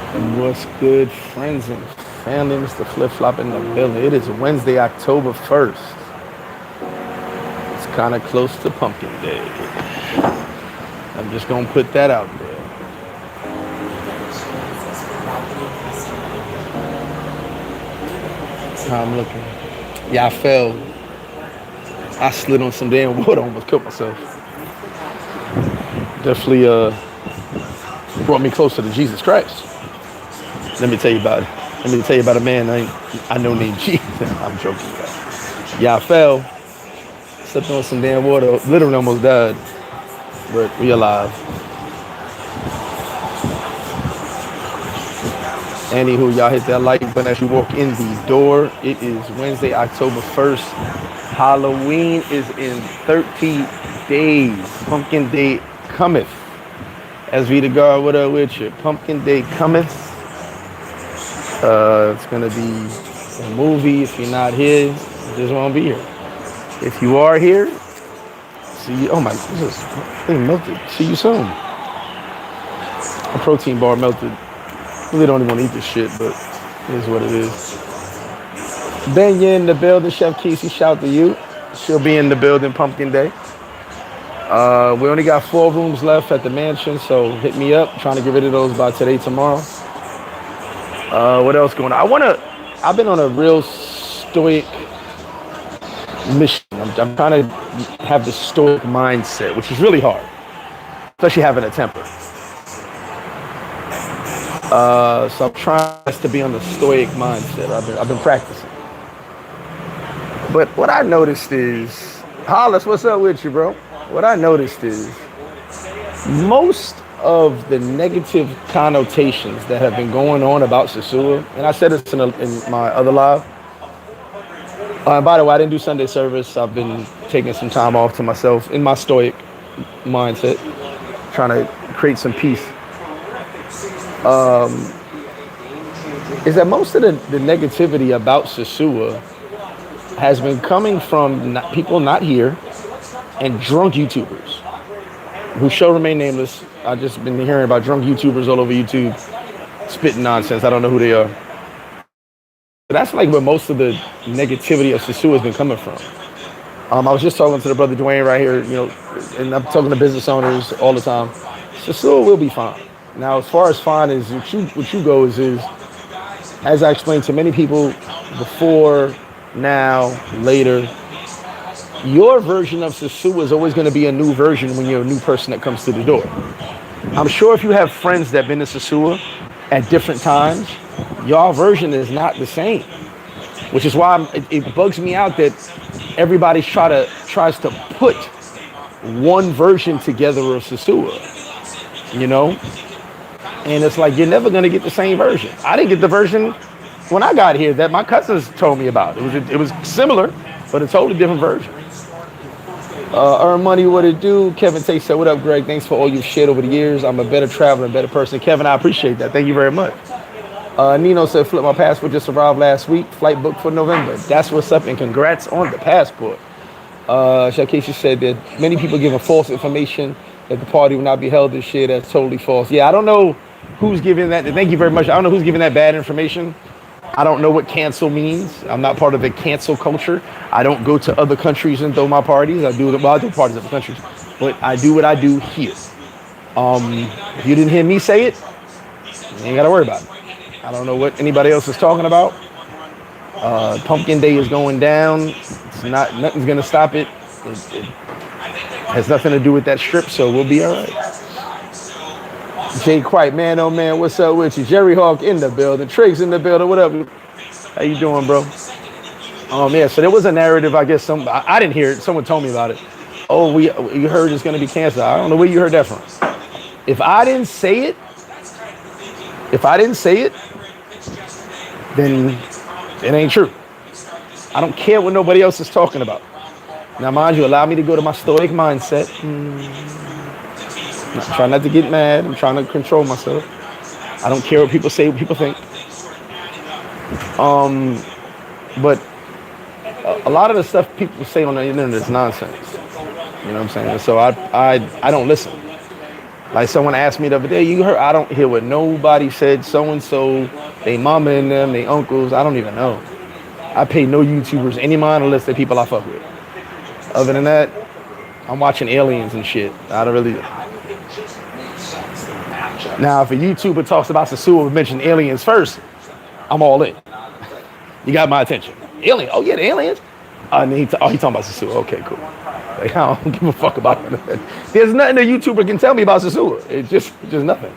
What's good, friends and family? MrFlipFlop in the building. It is Wednesday, October 1st. It's kind of close to Pumpkin Day. I'm just going to put that out there. How I'm looking. Yeah, I fell. I slid on some damn water, almost killed myself. Definitely brought me closer to Jesus Christ. Let me tell you about it. Let me tell you about a man I know named Jesus. I'm joking, guys. Yeah, I fell. Slipped on some damn water. Literally almost died. But we alive. Anywho, y'all hit that like button as you walk in the door. It is Wednesday, October 1st. Halloween is in 30 days. Pumpkin Day cometh. As we the God, what up with you? Pumpkin Day cometh. It's gonna be a movie. If you're not here, you just won't be here. If you are here, see you. Oh my, this thing melted. See you soon. A protein bar melted. Really don't even want to eat this shit, but it is what it is. Ben, you in the building. Chef Casey, shout to you. She'll be in the building Pumpkin Day. We only got 4 rooms left at the mansion, so hit me up. Trying to get rid of those by today, tomorrow. What else going on? I've been on a real stoic mission. I'm trying to have the stoic mindset, which is really hard, especially having a temper. So I'm trying to be on the stoic mindset. I've been practicing. But what I noticed is, Hollis, what's up with you, bro? What I noticed is most of the negative connotations that have been going on about Sosua, and I said this in my other live. And by the way, I didn't do Sunday service. I've been taking some time off to myself in my stoic mindset, trying to create some peace. Is that most of the negativity about Sosua has been coming from people not here and drunk YouTubers who shall remain nameless. I've just been hearing about drunk YouTubers all over YouTube spitting nonsense. I don't know who they are. But that's like where most of the negativity of Sosua has been coming from. I was just talking to the brother Dwayne right here, and I'm talking to business owners all the time. Sosua will be fine. Now, as far as fine as what you go is, as I explained to many people before, now, later, your version of Sosua is always going to be a new version when you're a new person that comes to the door. I'm sure if you have friends that have been to Sosua at different times, your version is not the same, which is why it bugs me out that everybody tries to put one version together of Sosua, and it's like you're never going to get the same version. I didn't get the version when I got here that my cousins told me about. It was similar, but a totally different version. Earn money, what it do? Kevin Tate said, what up, Greg? Thanks for all you've shared over the years. I'm a better traveler, a better person. Kevin, I appreciate that. Thank you very much. Nino said, flip, my passport just arrived last week. Flight booked for November. That's what's up, and congrats on the passport. Shakesha said that many people giving false information that the party will not be held this year. That's totally false. Yeah, I don't know who's giving that. Thank you very much. I don't know who's giving that bad information. I don't know what cancel means. I'm not part of the cancel culture. I don't go to other countries and throw my parties. I do parties in other countries, but I do what I do here. If you didn't hear me say it, you ain't got to worry about it. I don't know what anybody else is talking about. Pumpkin Day is going down. Nothing's gonna stop it. It has nothing to do with that strip, so we'll be all right. Jay White, man, oh man, what's up with you? Jerry Hawk in the building. Triggs in the building. What up? How you doing, bro? Yeah, so there was a narrative, I guess I didn't hear it. Someone told me about it. Oh, you heard it's gonna be canceled. I don't know where you heard that from. If I didn't say it, then it ain't true. I don't care what nobody else is talking about. Now, mind you, allow me to go to my stoic mindset. I'm trying not to get mad. I'm trying to control myself. I don't care what people say, what people think. But a lot of the stuff people say on the internet is nonsense. You know what I'm saying? So I don't listen. Like someone asked me the other day, you heard, I don't hear what nobody said, so-and-so, they mama and them, they uncles, I don't even know. I pay no YouTubers any mind unless they're people I fuck with. Other than that, I'm watching aliens and shit. I don't really. Now, if a YouTuber talks about Sosua, mention aliens first, I'm all in. You got my attention. Alien? Oh yeah, the aliens. And he talking about Sosua. Okay, cool. Like, I don't give a fuck about it. There's nothing a YouTuber can tell me about Sosua. It's just nothing.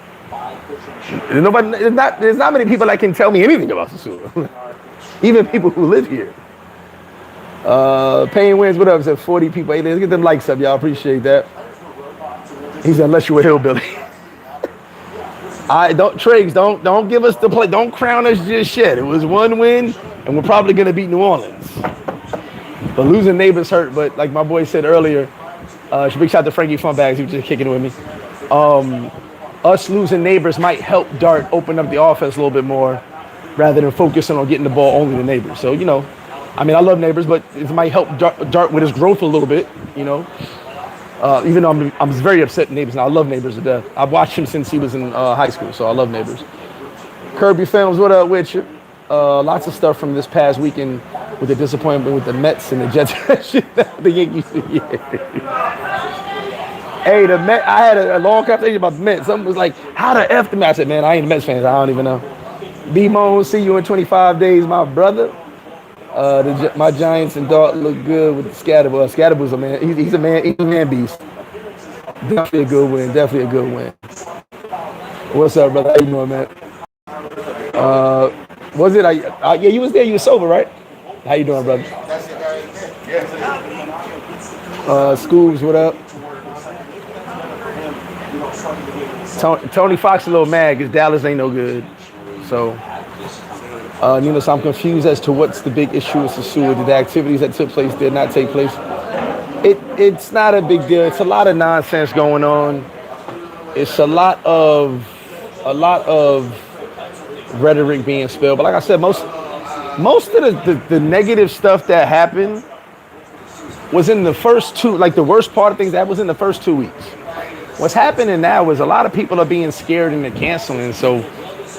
There's not many people that can tell me anything about Sosua. Even people who live here. Payne Wins, what up? Said 40 people. Hey, let's get them likes up, y'all. Appreciate that. He said, unless you a hillbilly. Triggs, don't give us the play. Don't crown us just yet. It was one win, and we're probably gonna beat New Orleans. But losing neighbors hurt. But like my boy said earlier, big shout out to Frankie Funbags. He was just kicking it with me. Us losing neighbors might help Dart open up the offense a little bit more, rather than focusing on getting the ball only to neighbors. So I mean, I love neighbors, but it might help Dart with his growth a little bit. Even though I'm very upset at neighbors now. I love neighbors to death. I've watched him since he was in high school, so I love neighbors. Kirby Films, what up with you? Lots of stuff from this past weekend with the disappointment with the Mets and the Jets. The Yankees. Hey, the Mets, I had a long conversation about the Mets. Someone was like, how the F the Mets? I said, man, I ain't a Mets fan. I don't even know. B-Moan, see you in 25 days, my brother. My Giants and Dart look good with the Scatterbull. Scatterbull's a man. He's a man beast. Definitely a good win. Definitely a good win. What's up, brother? How you doing, man? Was it? Yeah, you was there. You was sober, right? How you doing, brother? Scoobs, what up? Tony Fox a little mad because Dallas ain't no good. So. So I'm confused as to what's the big issue with Sosua. Did the activities that took place did not take place? It's not a big deal. It's a lot of nonsense going on. It's a lot of rhetoric being spilled. But like I said, most of the negative stuff that happened was in the first two, like the worst part of things, that was in the first 2 weeks. What's happening now is a lot of people are being scared and they're canceling, so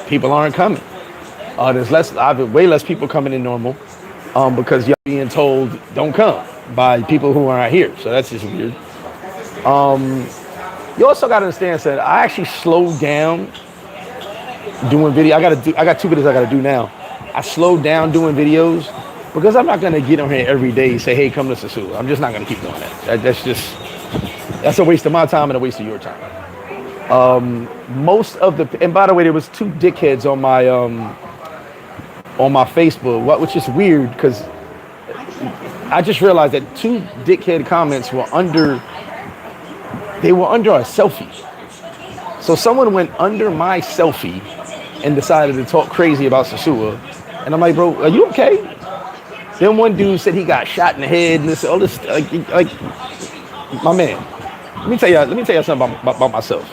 people aren't coming. There's way less people coming in normal because y'all being told don't come by people who aren't here. So that's just weird. You also got to understand that I actually slowed down doing video. I got 2 videos I got to do now. I slowed down doing videos because I'm not going to get on here every day and say, hey, come to Sosua. I'm just not going to keep doing that. That's a waste of my time and a waste of your time. And by the way, there was 2 dickheads on my Facebook, which is weird because I just realized that 2 dickhead comments were under a selfie. So someone went under my selfie and decided to talk crazy about Sosua. And I'm like, bro, are you okay? Then one dude said he got shot in the head and all this, like my man. Let me tell you something about myself.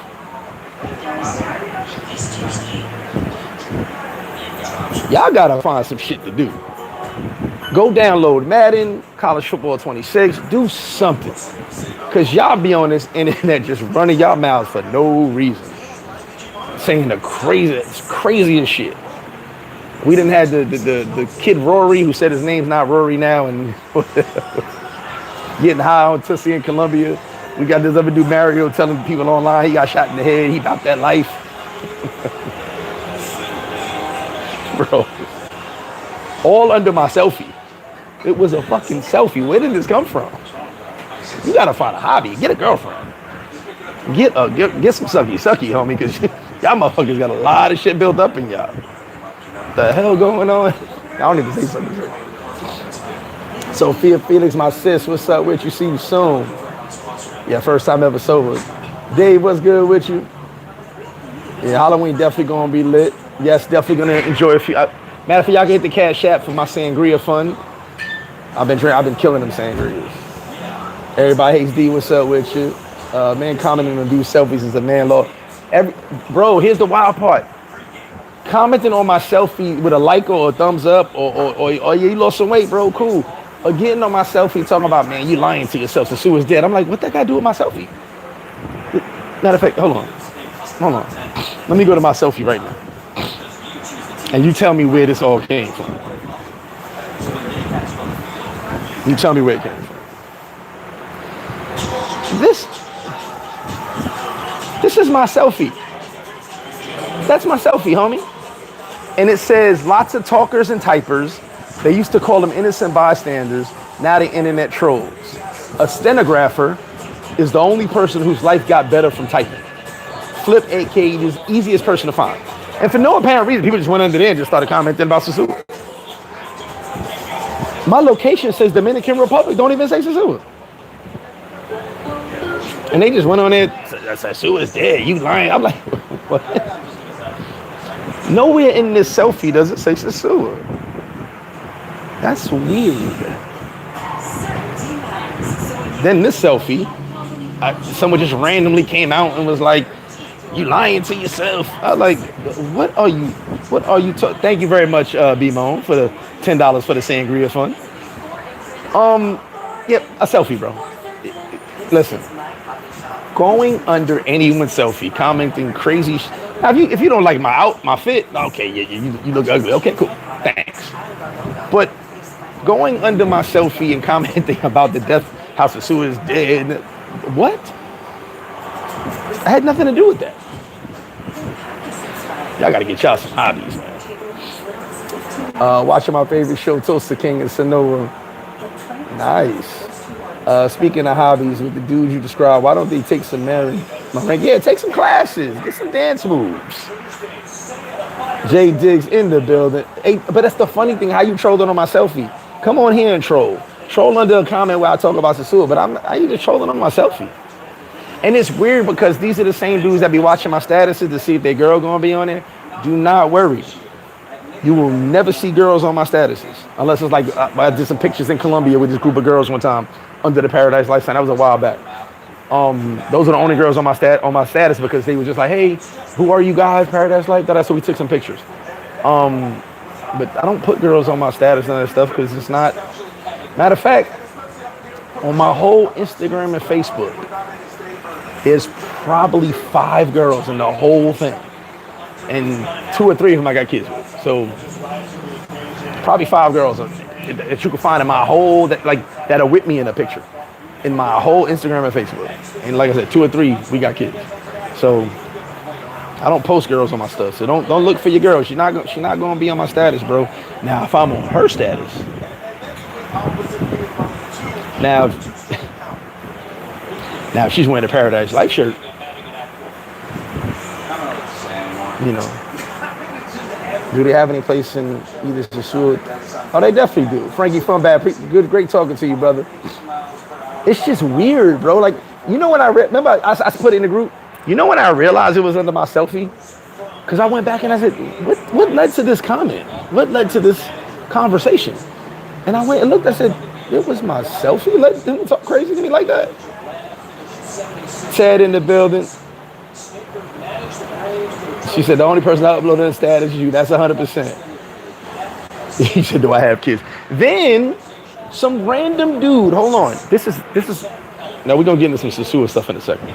Y'all gotta find some shit to do. Go download Madden, College Football 26, do something. Cause y'all be on this internet just running y'all mouths for no reason. Saying the craziest shit. We done had the kid Rory who said his name's not Rory now and getting high on Tussie in Columbia. We got this other dude Mario telling people online he got shot in the head, he about that life. Bro, all under my selfie. It was a fucking selfie. Where did this come from? You gotta find a hobby. Get a girlfriend. Get some sucky, homie, because y'all motherfuckers got a lot of shit built up in y'all. The hell going on? I don't even say something. Sophia Felix, my sis, what's up with you? See you soon. Yeah, first time ever sober. Dave, what's good with you? Yeah, Halloween definitely gonna be lit. Yes, definitely gonna enjoy a few. Matter of fact, y'all can hit the Cash App for my sangria fund. I've been killing them sangrias. Everybody hates D. What's up with you? Man, commenting on dude selfies is a man law. Bro, here's the wild part. Commenting on my selfie with a like or a thumbs up or you lost some weight, bro. Cool. Or getting on my selfie talking about, man, you lying to yourself. Sosua's dead. I'm like, what that got to do with my selfie? Matter of fact, hold on. Hold on. Let me go to my selfie right now. And you tell me where this all came from. You tell me where it came from. This is my selfie. That's my selfie, homie. And it says lots of talkers and typers. They used to call them innocent bystanders. Now they internet trolls. A stenographer is the only person whose life got better from typing. Flip 8K is the easiest person to find. And for no apparent reason, people just went under there and just started commenting about Sosua. My location says Dominican Republic. Don't even say Sosua. And they just went on there. Sosua is dead. You lying? I'm like, what? Nowhere in this selfie does it say Sosua. That's weird. Then this selfie, someone just randomly came out and was like, you lying to yourself. I was like, what are you thank you very much, B-Moan, for the $10 for the Sangria fund. Yep, a selfie, bro. Listen, going under anyone's selfie, commenting crazy if you don't like my fit, okay, yeah, you look ugly. Okay, cool, thanks. But going under my selfie and commenting about the death, how Sosua is dead, what? I had nothing to do with that. Y'all gotta get y'all some hobbies, man. Watching my favorite show, Tulsa King and Sonora. Nice. Speaking of hobbies, with the dudes you described, why don't they take some marriage? Yeah, take some classes, get some dance moves. Jay Diggs in the building. Hey, but that's the funny thing, how you trolling on my selfie. Come on here and troll. Troll under a comment where I talk about Sosua, but I you just trolling on my selfie. And it's weird because these are the same dudes that be watching my statuses to see if their girl gonna be on there. Do not worry. You will never see girls on my statuses. Unless it's like, I did some pictures in Colombia with this group of girls one time under the Paradise Life sign. That was a while back. Those are the only girls on my status because they were just like, hey, who are you guys, Paradise Life? So we took some pictures. But I don't put girls on my status and that stuff because it's not. Matter of fact, on my whole Instagram and Facebook, there's probably 5 girls in the whole thing. And 2 or 3 of them I got kids with. So probably 5 girls that you can find in my whole, that are with me in a picture. In my whole Instagram and Facebook. And like I said, 2 or 3, we got kids. So I don't post girls on my stuff. So don't look for your girl. She's not going to be on my status, bro. Now, if I'm on her status, now if she's wearing a Paradise Life shirt, you know, do they have any place in either Sosua? Oh, they definitely do. Frankie Funbad, great talking to you, brother. It's just weird, bro. Like, you know when remember I put it in the group? You know when I realized it was under my selfie? Because I went back and I said, what led to this comment? What led to this conversation? And I went and looked, I said, it was my selfie? Let them talk crazy to me like that? Ted in the building. She said, the only person I uploaded the status is you. That's 100%. He said, do I have kids? Then some random dude, hold on. This is, now we're going to get into some Sosua stuff in a second.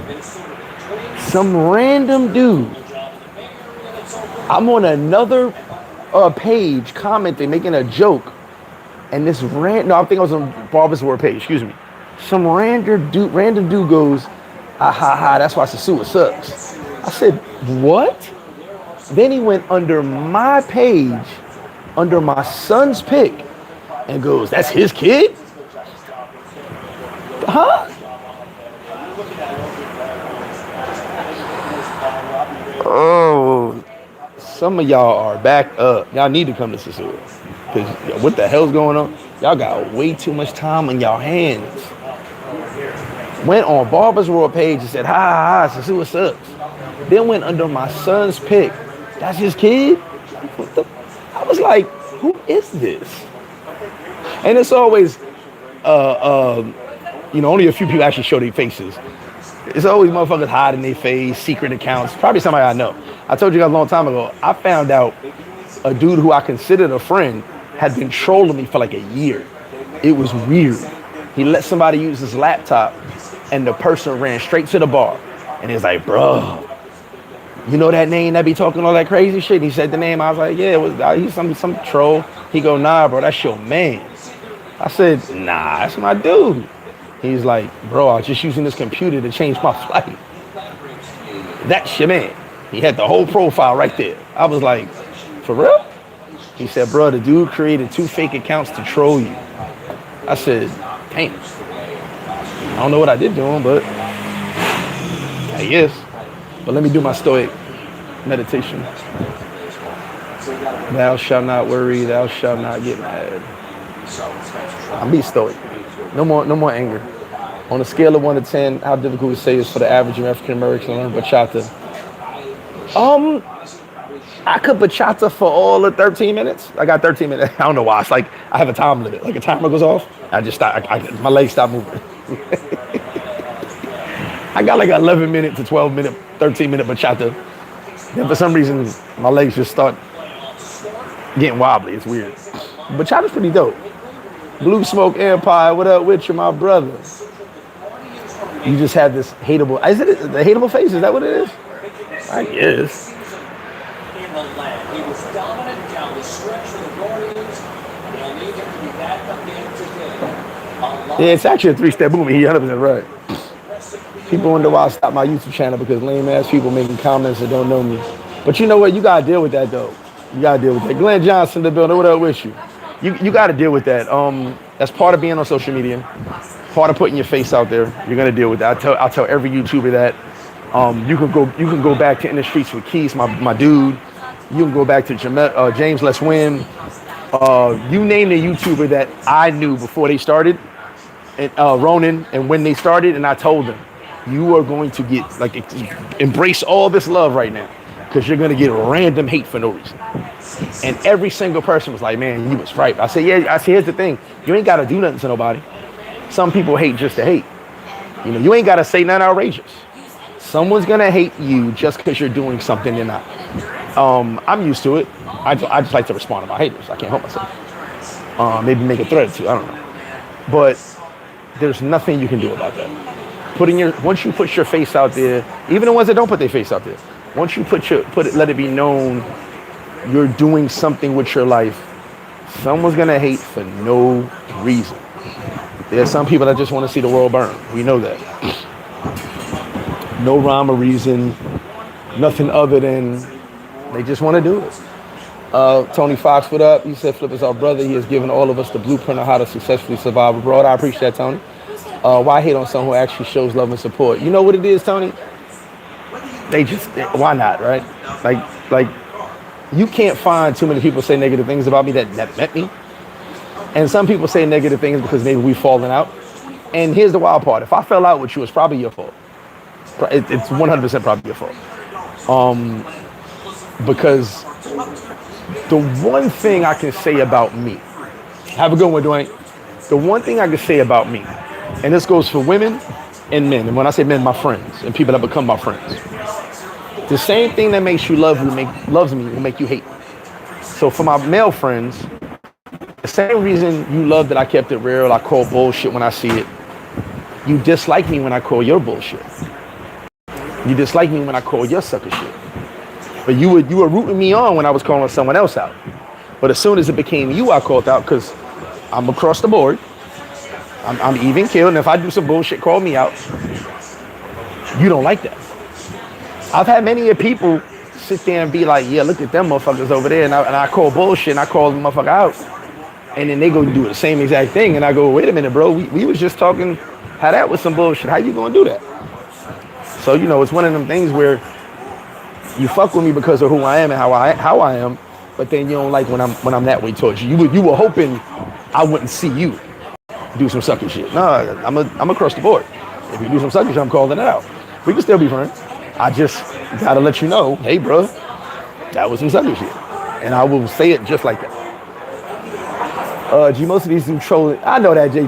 Some random dude. I'm on another page commenting, making a joke. And this I think I was on Barbara's Word page, excuse me. Some random dude goes, that's why Sosua sucks. I said, what? Then he went under my page, under my son's pic, and goes, that's his kid? Huh? Oh, some of y'all are back up. Y'all need to come to Sosua. Because what the hell's going on? Y'all got way too much time on y'all hands. Went on Barbara's World page and said, Sosua sucks. Then went under my son's pic. That's his kid? I was like, who is this? And it's always, only a few people actually show their faces. It's always motherfuckers hiding their face, secret accounts. Probably somebody I know. I told you guys a long time ago, I found out a dude who I considered a friend had been trolling me for like a year. It was weird. He let somebody use his laptop and the person ran straight to the bar And he's like, bro, you know that name that be talking all that crazy shit? And he said the name. I was like, yeah, it was, he's some troll. He go, nah, bro, that's your man. I said, nah, that's my dude. He's like, bro, I was just using this computer to change my flight. That's your man. He had the whole profile right there. I was like, for real? He said, bro, the dude created 2 fake accounts to troll you. I said, damn. I don't know what I did to him, but I guess. But let me do my Stoic meditation. Thou shalt not worry, thou shalt not get mad. I'm be Stoic. No more anger. On a scale of 1 to 10, how difficult would you say is for the average African American to learn bachata? I could bachata for all of 13 minutes. I got 13 minutes. I don't know why. It's like I have a time limit. Like a timer goes off, I just stop. My legs stop moving. I got like 11 minute to 12 minute, 13 minute bachata. Then for some reason, my legs just start getting wobbly. It's weird. Bachata's pretty dope. Blue Smoke Empire, what up with you, my brother? You just have this hateable, is it the hateable face? Is that what it is? I guess. He was dominant down the stretch for the Guardians, and they'll need him to be back again today. Yeah, it's actually a 3-step movement. He's 100% right. People wonder why I stopped my YouTube channel because lame ass people making comments that don't know me. But you know what? You gotta deal with that though. You gotta deal with that. Glenn Johnson, the building. What up with you? You gotta deal with that. That's part of being on social media. Part of putting your face out there. You're gonna deal with that. I'll tell every YouTuber that. You can go back to In the Streets with Keith, my dude. You can go back to James Let's Win. You name the YouTuber that I knew before they started, and Ronan, and when they started, and I told them, you are going to get embrace all this love right now, because you're gonna get random hate for no reason. And every single person was like, man, you was right. I said, yeah. I said, here's the thing, you ain't gotta do nothing to nobody. Some people hate just to hate. You know, you ain't gotta say nothing outrageous. Someone's gonna hate you just because you're doing something they're not. I'm used to it. I just like to respond to my haters. I can't help myself. Maybe make a thread or two. I don't know. But there's nothing you can do about that. Once you put your face out there, even the ones that don't put their face out there, once you let it be known you're doing something with your life, someone's gonna hate for no reason. There's some people that just want to see the world burn. We know that. No rhyme or reason, nothing other than they just want to do it. Tony Fox, what up? He said, Flip is our brother. He has given all of us the blueprint on how to successfully survive abroad. I appreciate that, Tony. Why hate on someone who actually shows love and support? You know what it is, Tony? Why not, right? Like, you can't find too many people say negative things about me that met me. And some people say negative things because maybe we've fallen out. And here's the wild part. If I fell out with you, it's probably your fault. It's 100% probably your fault. Because the one thing I can say about me, have a good one, Dwayne. The one thing I can say about me, and this goes for women and men, and when I say men, my friends, and people that become my friends. The same thing that makes you loves me will make you hate me. So for my male friends, the same reason you love that I kept it real, I call bullshit when I see it. You dislike me when I call your bullshit. You dislike me when I call your sucker shit. But you were rooting me on when I was calling someone else out. But as soon as it became you, I called out because I'm across the board. I'm even killed. And if I do some bullshit, call me out. You don't like that. I've had many people sit there and be like, yeah, look at them motherfuckers over there. And I call bullshit and I call the motherfucker out. And then they go do the same exact thing. And I go, wait a minute, bro. We was just talking how that was some bullshit. How you gonna do that? So, you know, it's one of them things where you fuck with me because of who I am and how I am, but then you don't like when I'm that way towards you. You were hoping I wouldn't see you do some sucker shit. No, I'm across the board. If you do some sucker shit, I'm calling it out. We can still be friends. I just gotta let you know, hey, bro, that was some sucker shit, and I will say it just like that. Most of these do trolling. I know that, Jay.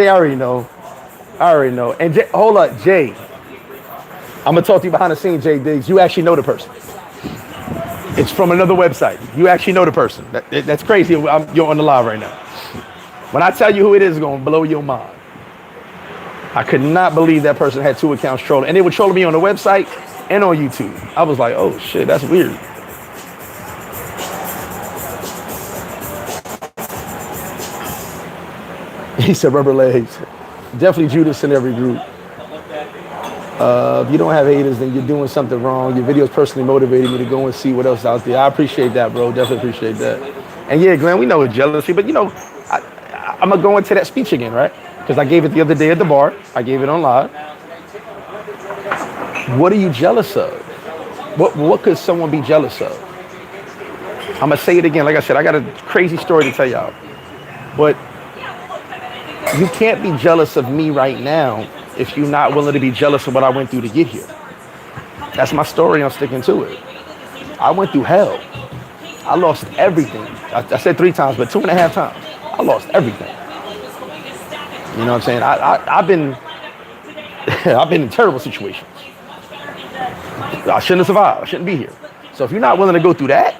I already know. And Jay, hold up, Jay. I'm gonna talk to you behind the scenes, Jay Diggs. You actually know the person. It's from another website. You actually know the person. That's crazy. You're on the live right now. When I tell you who it is, it's gonna blow your mind. I could not believe that person had 2 accounts trolling. And they were trolling me on the website and on YouTube. I was like, oh shit, that's weird. He said rubber legs. Definitely Judas in every group. If you don't have haters, then you're doing something wrong. Your videos personally motivated me to go and see what else out there. I appreciate that, bro. Definitely appreciate that. And yeah, Glenn, we know it's jealousy, but you know, I'm gonna go into that speech again, right? Because I gave it the other day at the bar. I gave it on live. What are you jealous of? What could someone be jealous of? I'm gonna say it again. Like I said, I got a crazy story to tell y'all. But you can't be jealous of me right now if you're not willing to be jealous of what I went through to get here. That's my story. I'm sticking to it. I went through hell. I lost everything. I said 3 times, but 2.5 times. I lost everything. You know what I'm saying? I've been I've been in terrible situations. I shouldn't have survived. I shouldn't be here. So if you're not willing to go through that,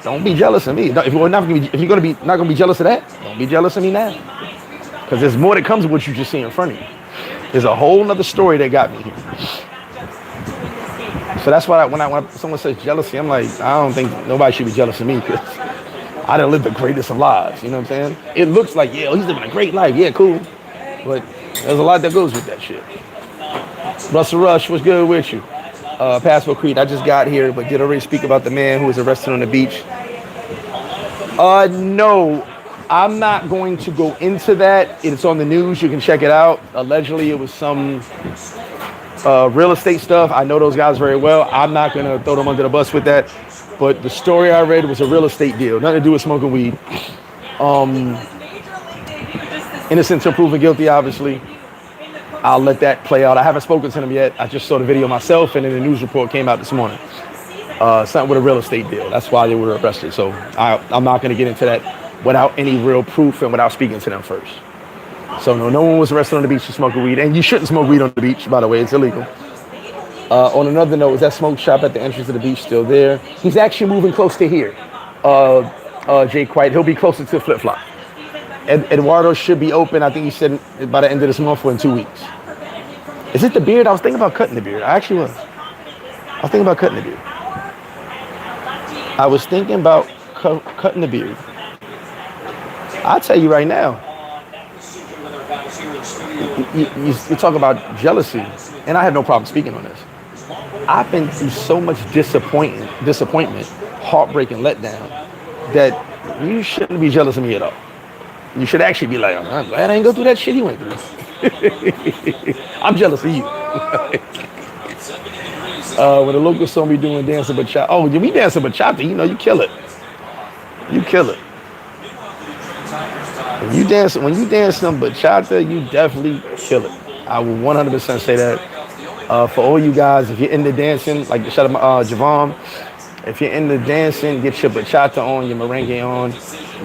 don't be jealous of me. If you're not gonna be jealous of that, don't be jealous of me now. Because there's more that comes with what you just see in front of you. There's a whole nother story that got me here. So that's why when someone says jealousy, I'm like, I don't think nobody should be jealous of me because I done lived the greatest of lives. You know what I'm saying? It looks like, yeah, he's living a great life. Yeah, cool. But there's a lot that goes with that shit. Russell Rush, what's good with you? Passport Creed, I just got here, but did already speak about the man who was arrested on the beach? No, I'm not going to go into that. It's on the news. You can check it out. Allegedly, it was some real estate stuff. I know those guys very well. I'm not going to throw them under the bus with that. But the story I read was a real estate deal. Nothing to do with smoking weed. Innocent until proven guilty, obviously. I'll let that play out. I haven't spoken to them yet. I just saw the video myself, and then the news report came out this morning. Something with a real estate deal. That's why they were arrested. So I'm not going to get into that without any real proof and without speaking to them first. So no one was arrested on the beach for smoking weed. And you shouldn't smoke weed on the beach, by the way. It's illegal. On another note, is that smoke shop at the entrance of the beach still there? He's actually moving close to here. Jay White, he'll be closer to FlipFlop. Eduardo should be open, I think he said by the end of this month or in 2 weeks. Is it the beard? I was thinking about cutting the beard. I actually was. I was thinking about cutting the beard. I was thinking about cutting the beard. I'll tell you right now. You talk about jealousy, and I have no problem speaking on this. I've been through so much disappointment, heartbreak, and letdown that you shouldn't be jealous of me at all. You should actually be like, I'm glad I didn't go through that shit he went through. I'm jealous of you. When the locals saw me doing dancing bachata, oh, we dancing bachata, you know, you kill it. You kill it. When you dance some bachata, you definitely kill it. I will 100% say that. For all you guys, if you're into dancing, like shout out Javon, if you're into dancing, get your bachata on, your merengue on,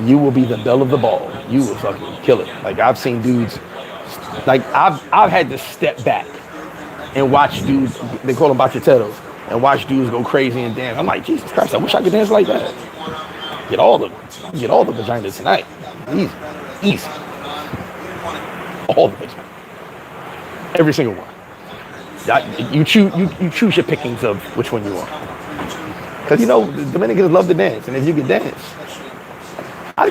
you will be the belle of the ball. You will fucking kill it. Like I've seen dudes, like I've had to step back and watch dudes, they call them bachateros, and watch dudes go crazy and dance. I'm like, Jesus Christ, I wish I could dance like that. Get all the vaginas tonight. Easy. All the vaginas. Every single one. You choose your pickings of which one you want. Because you know, the Dominicans love to dance, and if you can dance, I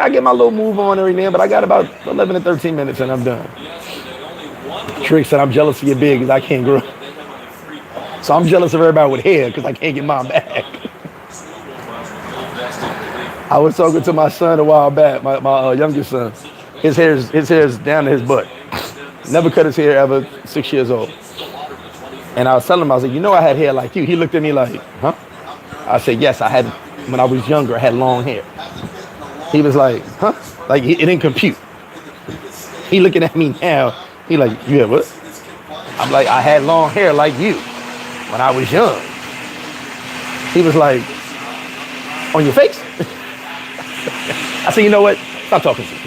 get my little move on every now, but I got about 11 to 13 minutes and I'm done. Trick said I'm jealous of your beard because I can't grow. So I'm jealous of everybody with hair because I can't get mine back. I was talking to my son a while back, my youngest son. His hair is down to his butt. Never cut his hair ever, 6 years old. And I was telling him, I was like, you know I had hair like you. He looked at me like, huh? I said, yes, I had, when I was younger, I had long hair. He was like, huh? Like, it didn't compute. He looking at me now. He like, you have what? I'm like, I had long hair like you when I was young. He was like, on your face? I said, you know what? Stop talking to me.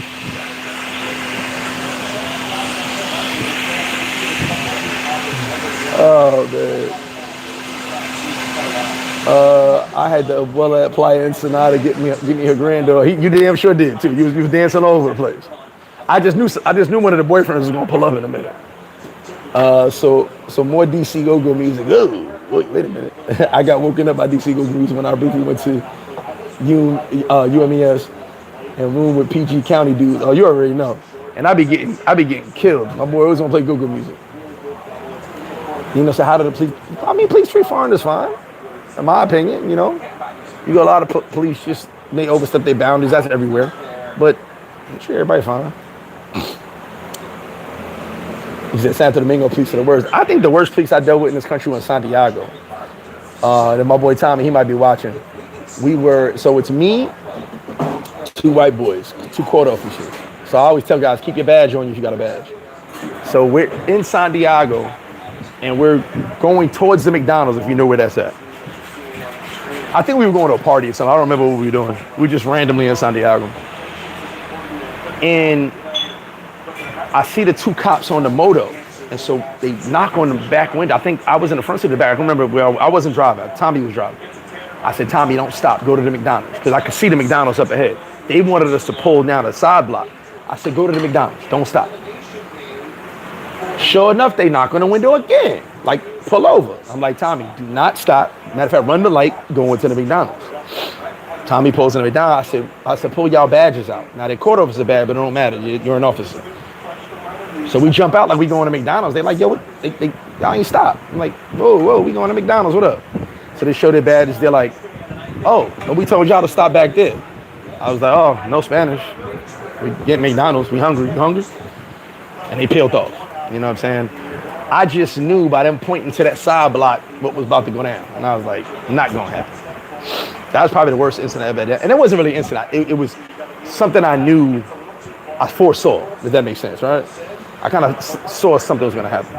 Oh, man. I had to apply Ensenada to get me her granddaughter. You damn sure did too. You was dancing all over the place. I just knew one of the boyfriends was gonna pull up in a minute. So more DC go-go music. Oh, wait a minute. I got woken up by DC go-go music when I briefly went to UMES and room with PG County dudes. Oh, you already know. And I be getting killed. My boy always gonna play go-go music. You know, so how do the police? I mean, police treat foreigners fine, in my opinion. You know, you got a lot of police just they overstep their boundaries. That's everywhere, but I'm sure everybody fine. He said Santo Domingo police are the worst. I think the worst police I dealt with in this country was Santiago. And my boy Tommy, he might be watching. So it's me, 2 white boys, 2 court officers. So I always tell guys, keep your badge on you if you got a badge. So we're in Santiago, and we're going towards the McDonald's, if you know where that's at. I think we were going to a party or something. I don't remember what we were doing. We were just randomly in Santiago. And I see the 2 cops on the moto, and so they knock on the back window. I think I was in the front seat of the back. I remember, well, I wasn't driving. Tommy was driving. I said, Tommy, don't stop. Go to the McDonald's, because I could see the McDonald's up ahead. They wanted us to pull down the side block. I said, go to the McDonald's. Don't stop. Sure enough, they knock on the window again. Like, pull over. I'm like, Tommy, do not stop. Matter of fact, run the light, go into the McDonald's. Tommy pulls in the McDonald's. I said, pull y'all badges out. Now, they court officer badge, but it don't matter. You're an officer. So we jump out like we going to McDonald's. They're like, yo, y'all ain't stop. I'm like, whoa, we going to McDonald's, what up? So they show their badges. They're like, oh, but we told y'all to stop back there. I was like, oh, no Spanish. We get McDonald's, we hungry, you hungry? And they peeled off, you know what I'm saying? I just knew by them pointing to that side block what was about to go down. And I was like, not gonna happen. That was probably the worst incident I ever had. And it wasn't really an incident. It was something I knew, I foresaw, if that makes sense, right? I kind of saw something was gonna happen.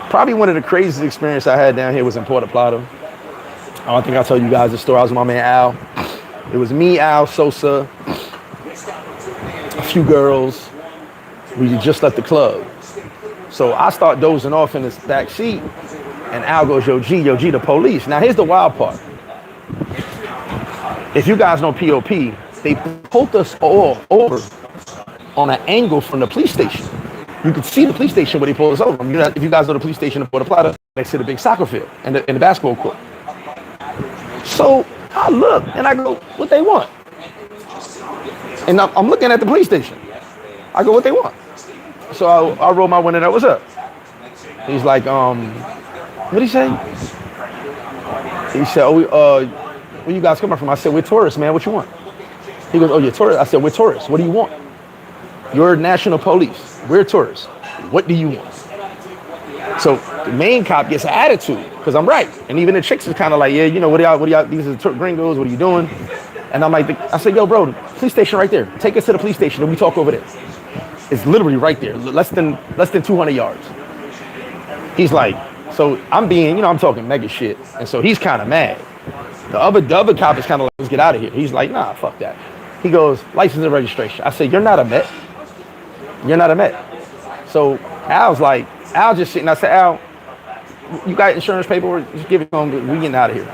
Probably one of the craziest experiences I had down here was in Puerto Plata. I don't think I'll tell you guys the story. I was with my man Al. It was me, Al, Sosa, a few girls. We just left the club. So I start dozing off in this back seat, and Al goes, yo, G, the police. Now, here's the wild part. If you guys know POP, they pulled us all over on an angle from the police station. You could see the police station where they pulled us over. You know, if you guys know the police station in Puerto Plata, next to the big soccer field and the basketball court. So I look, and I go, what they want? And I'm looking at the police station. I go, what they want? So I roll my window, what's up? He's like, what'd he say? He said, oh, where you guys coming from? I said, we're tourists, man, what you want? He goes, oh, you're tourists? I said, we're tourists, what do you want? You're national police, we're tourists, what do you want? So the main cop gets an attitude, because I'm right. And even the chicks is kind of like, yeah, you know, what y'all, these are gringos, what are you doing? And I'm like, I said, yo, bro, the police station right there. Take us to the police station and we talk over there. It's literally right there, less than 200 yards. He's like, so I'm being, you know, I'm talking mega shit. And so he's kind of mad. The other cop is kind of like, let's get out of here. He's like, nah, fuck that. He goes, license and registration. I said, you're not a Met. You're not a Met. So Al just sitting. I said, Al, you got insurance paperwork? Just give it to him. We getting out of here.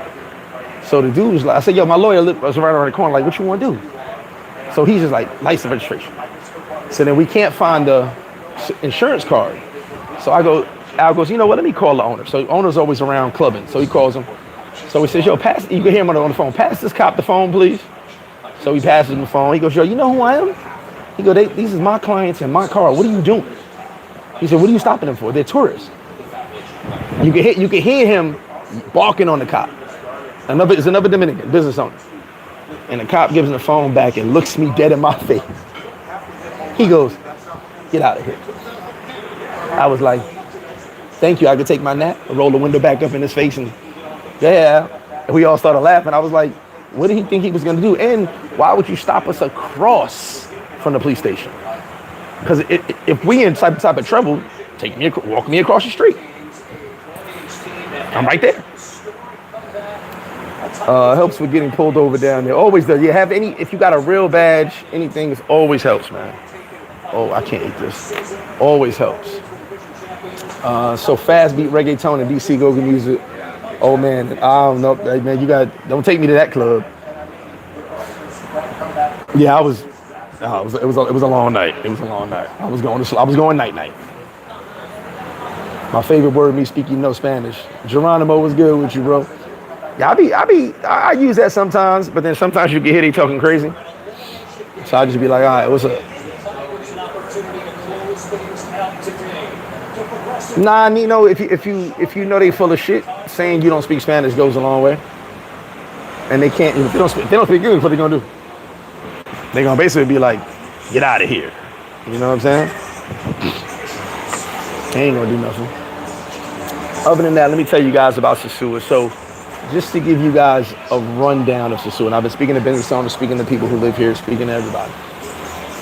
So the dude was like, I said, yo, my lawyer was right around the corner. Like, what you want to do? So he's just like, license registration. So then we can't find the insurance card. So Al goes, you know what? Let me call the owner. So the owner's always around clubbing. So he calls him. So he says, yo, pass. You can hear him on the phone. Pass this cop the phone, please. So he passes him the phone. He goes, yo, you know who I am? He goes, these is my clients in my car. What are you doing? He said, what are you stopping them for? They're tourists. You can hear him barking on the cop. It's another Dominican business owner. And the cop gives him the phone back and looks me dead in my face. He goes, get out of here. I was like, thank you. I could take my nap. I roll the window back up in his face and yeah. And we all started laughing. I was like, what did he think he was going to do? And why would you stop us across from the police station? Because if we in type of trouble, walk me across the street. I'm right there. Helps with getting pulled over down there. Always does. You have if you got a real badge, anything, it always helps, man. Oh, I can't eat this. Always helps. So fast beat reggaeton and DC go-go music. Oh man, I don't know, man. Don't take me to that club. Yeah, It was a long night. It was a long night. I was going night night. My favorite word, me speaking no Spanish. Geronimo, was good with you, bro. Yeah, I use that sometimes, but then sometimes you get here, they talking crazy. So I just be like, all right, what's up? Nah, you know, if you know they full of shit, saying you don't speak Spanish goes a long way. And they can't, if they don't speak English, what they gonna do? They gonna basically be like, get out of here. You know what I'm saying? They ain't gonna do nothing. Other than that, let me tell you guys about Sosua. So, just to give you guys a rundown of Sosua, and I've been speaking to business owners, speaking to people who live here, speaking to everybody.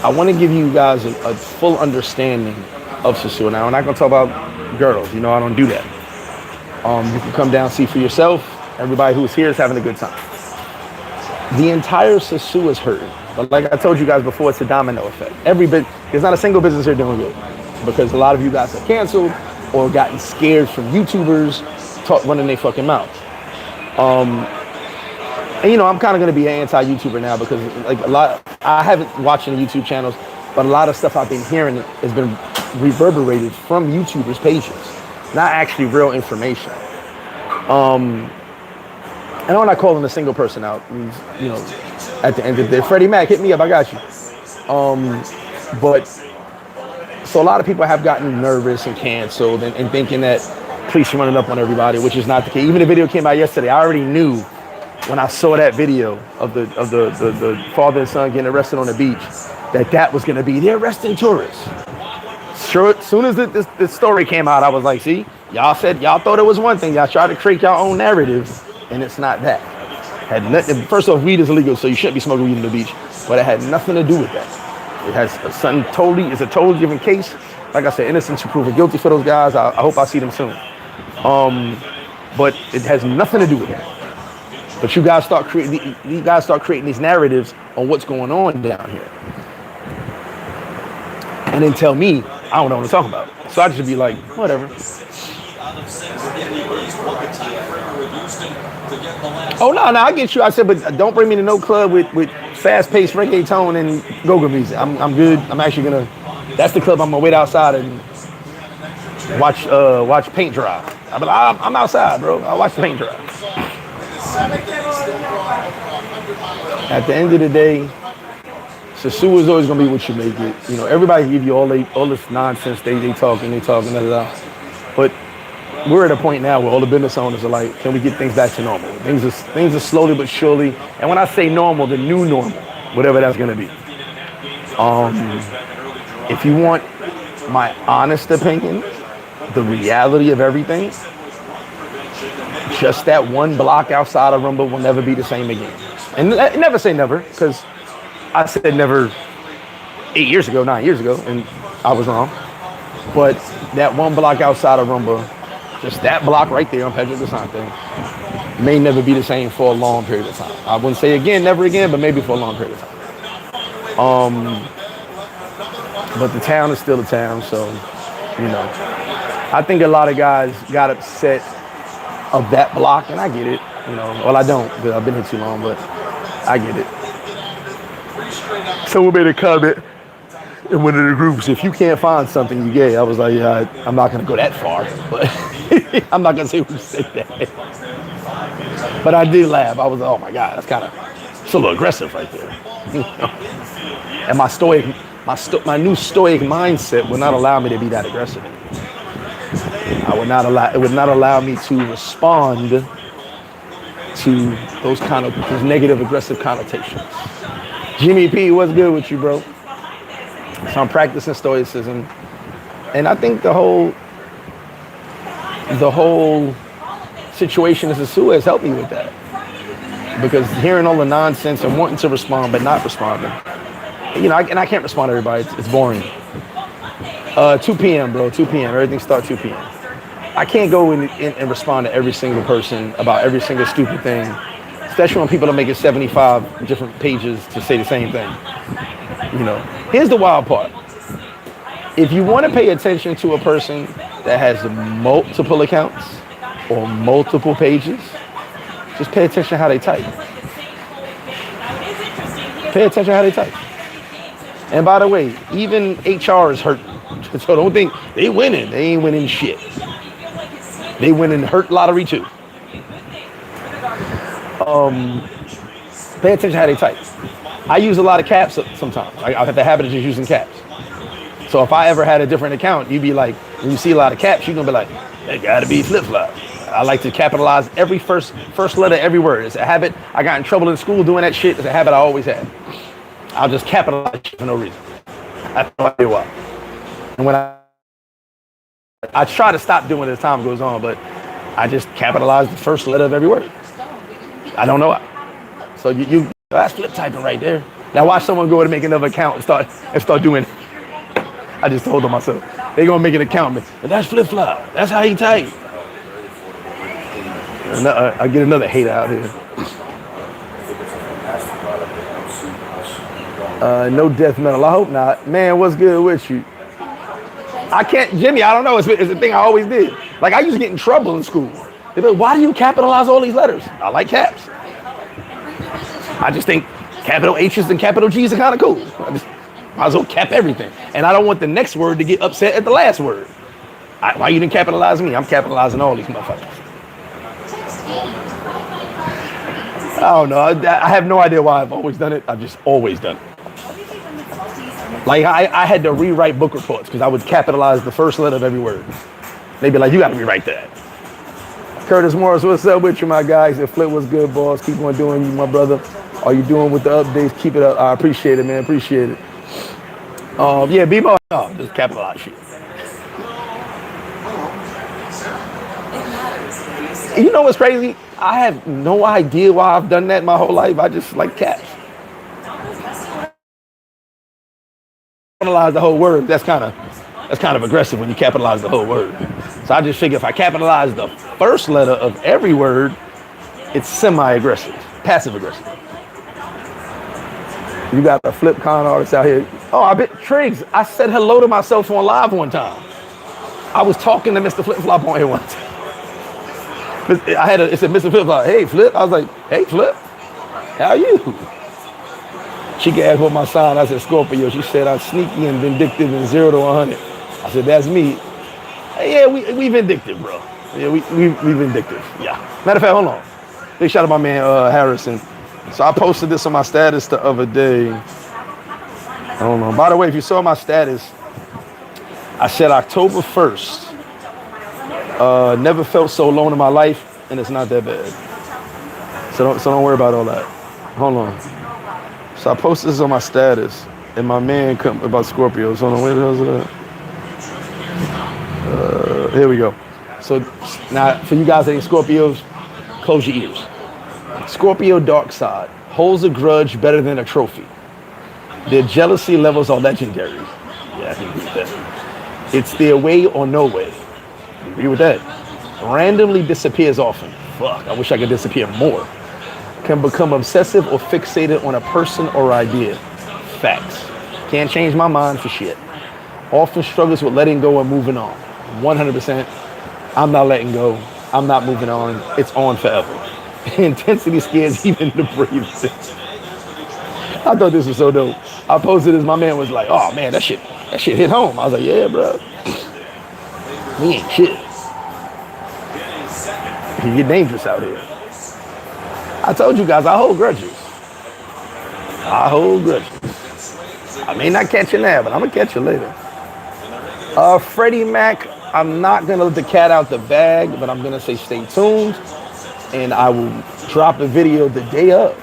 I want to give you guys a full understanding of Sosua. Now, I'm not gonna talk about girls. You know, I don't do that. You can come down, see for yourself. Everybody who's here is having a good time. The entire Sosua is hurting. But like I told you guys before, it's a domino effect. There's not a single business here doing good because a lot of you guys have canceled or gotten scared from YouTubers running their fucking mouth. And you know, I'm kind of going to be an anti-YouTuber now because like I haven't watched any YouTube channels, but a lot of stuff I've been hearing has been reverberated from YouTubers' pages, not actually real information. And I'm not calling a single person out. You know, at the end of the day, Freddie Mac, hit me up, I got you. But so a lot of people have gotten nervous and canceled and thinking that police are running up on everybody, which is not the case. Even the video came out yesterday. I already knew when I saw that video of the father and son getting arrested on the beach that was going to be they're arresting tourists. Sure, as soon as this story came out, I was like, see, y'all thought it was one thing. Y'all tried to create your own narrative, and it's not that. Had nothing. First off, weed is illegal, so you shouldn't be smoking weed on the beach. But it had nothing to do with that. It has something it's a totally different case. Like I said, innocent to proven guilty for those guys. I hope I see them soon. But it has nothing to do with that. But you guys start creating these narratives on what's going on down here, and then tell me I don't know what to talk about. So I just be like, whatever. Oh no, I get you. I said, but don't bring me to no club with fast-paced reggaeton and go-go music. I'm good. I'm actually gonna. That's the club I'm gonna wait outside and watch paint dry. I'm outside, bro. I'll watch the paint dry. At the end of the day, Sosua is always gonna be what you make it. You know, everybody give you all this nonsense. They talking, but we're at a point now where all the business owners are like, can we get things back to normal? Things are slowly but surely. And when I say normal, the new normal, whatever that's gonna be. If you want my honest opinion, the reality of everything, just that one block outside of Rumble will never be the same again. And never say never, because I said never 9 years ago, and I was wrong. But that one block outside of Rumble, just that block right there on Pedro DeSante, may never be the same for a long period of time. I wouldn't say again, never again, but maybe for a long period of time. But the town is still a town, so, you know. I think a lot of guys got upset of that block, and I get it. You know, well, I don't, because I've been here too long, but I get it. Someone made a comment in one of the groups, if you can't find something, you gay. I was like, yeah, I'm not going to go that far, but I'm not going to say who said that. But I did laugh. I was like, oh my God, it's a little aggressive right there. And my new stoic mindset would not allow me to be that aggressive. It would not allow me to respond to those negative, aggressive connotations. Jimmy P, what's good with you, bro? So I'm practicing stoicism, and I think the whole situation as a Sosua has helped me with that, because hearing all the nonsense and wanting to respond but not responding, you know, I can't respond to everybody. It's boring. 2 p.m., bro. 2 p.m. Everything starts 2 p.m. I can't go in and respond to every single person about every single stupid thing, especially when people are making 75 different pages to say the same thing. You know, here's the wild part. If you want to pay attention to a person that has multiple accounts or multiple pages, just pay attention to how they type. Pay attention to how they type. And by the way, even HR is hurting. So don't think they winning. They ain't winning shit. They winning hurt lottery too. Pay attention how they type. I use a lot of caps sometimes. I have the habit of just using caps. So if I ever had a different account, you'd be like, when you see a lot of caps, you're gonna be like, that gotta be flip-flop. I like to capitalize every first letter, every word. It's a habit. I got in trouble in school doing that shit. It's a habit I always had. I'll just capitalize shit for no reason. I have no idea why. And when I try to stop doing it as time goes on, but I just capitalize the first letter of every word. I don't know why. So that's flip typing right there. Now watch someone go and make another account and start doing it. I just told them myself. They gonna make an account, but that's flip-flop. That's how he type. I get another hater out here. No death metal. I hope not. Man, what's good with you? I can't, Jimmy, I don't know. It's a thing I always did. Like, I used to get in trouble in school. They'd be like, why do you capitalize all these letters? I like caps. I just think capital H's and capital G's are kind of cool. I just might as well cap everything. And I don't want the next word to get upset at the last word. Why you didn't capitalize me? I'm capitalizing all these motherfuckers. I don't know. I have no idea why I've always done it. I've just always done it. Like, I had to rewrite book reports because I would capitalize the first letter of every word. They'd be like, you got to rewrite that. Curtis Morris, what's up with you, my guys? If Flip was good, boss. Keep on doing you, my brother. Are you doing with the updates? Keep it up. I appreciate it, man. Appreciate it. Yeah, B-Ball, no, just capitalize shit. You know what's crazy? I have no idea why I've done that my whole life. I just like caps. Capitalize the whole word. That's kind of aggressive when you capitalize the whole word. So I just figure if I capitalize the first letter of every word, it's semi-aggressive, passive-aggressive. You got a flip con artist out here. Oh, I bet Triggs. I said hello to myself on live one time. I was talking to MrFlipFlop on here one time. It said MrFlipFlop, hey Flip. I was like, hey Flip, how are you? She asked what my sign. I said Scorpio. She said I'm sneaky and vindictive and 0 to 100. I said that's me. Hey, yeah, we vindictive, bro. Yeah, we vindictive. Yeah. Matter of fact, hold on. Big shout out to my man Harrison. So I posted this on my status the other day. I don't know. By the way, if you saw my status, I said October 1st. Never felt so alone in my life, and it's not that bad. So don't worry about all that. Hold on. So I posted this on my status, and my man come about Scorpios. Hold on, where the hell is that? Here we go. So now, for you guys that ain't Scorpios, close your ears. Scorpio dark side holds a grudge better than a trophy. Their jealousy levels are legendary. Yeah, I can agree with that. It's their way or no way. Agree with that. Randomly disappears often. Fuck, I wish I could disappear more. Can become obsessive or fixated on a person or idea. Facts. Can't change my mind for shit. Often struggles with letting go and moving on. 100%. I'm not letting go. I'm not moving on. It's on forever. Intensity scares even the bravest. I thought this was so dope. I posted this. My man was like, oh man, that shit hit home. I was like, yeah, bro. We ain't shit. You get dangerous out here. I told you guys, I hold grudges. I may not catch you now, but I'm gonna catch you later. Freddie Mac, I'm not gonna let the cat out the bag, but I'm gonna say stay tuned, and I will drop a video the day of.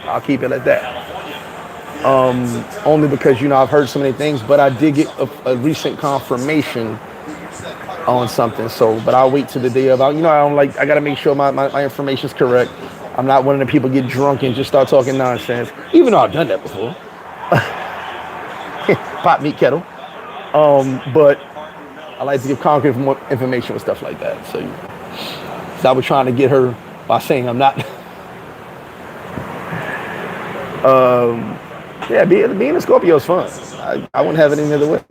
I'll keep it at that. Only because, I've heard so many things, but I did get a recent confirmation on something. So, but I'll wait till the day of. I gotta make sure my information's correct. I'm not one of the people get drunk and just start talking nonsense, even though I've done that before. Pot meat kettle. But I like to give concrete information with stuff like that. So I was trying to get her by saying I'm not. Yeah, being a Scorpio is fun. I wouldn't have it any other way.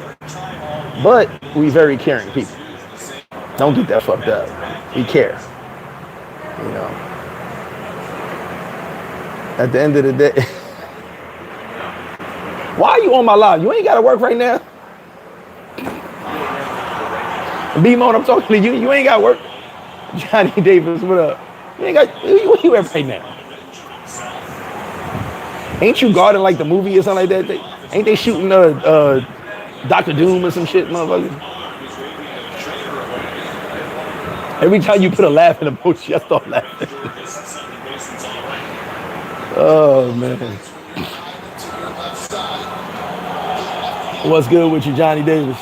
But we very caring people. Don't get that fucked up. We care. At the end of the day, Why are you on my live? You ain't got to work right now. B-Mon, I'm talking to you. You ain't got to work. Johnny Davis, what up? You ain't got, where you at right now? Ain't you guarding like the movie or something like that? Ain't they shooting Dr. Doom or some shit, motherfucker? Every time you put a laughing emoji, I start laughing. Oh, man. What's good with you, Johnny Davis?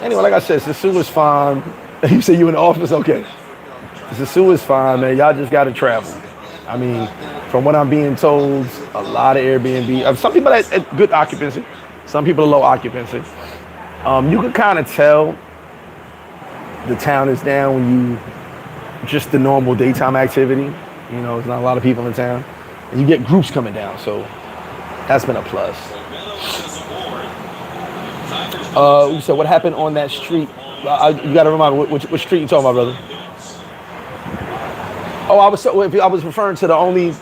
Anyway, like I said, Sosua is fine. You say you in the office? Okay. Sosua is fine, man. Y'all just got to travel. I mean, from what I'm being told, a lot of Airbnb. Some people at good occupancy. Some people are low occupancy. You can kind of tell the town is down when you just the normal daytime activity. You know, there's not a lot of people in town. And you get groups coming down, so that's been a plus. So what happened on that street? You got to remind me, which street you talking about, brother? Oh, I was referring to the only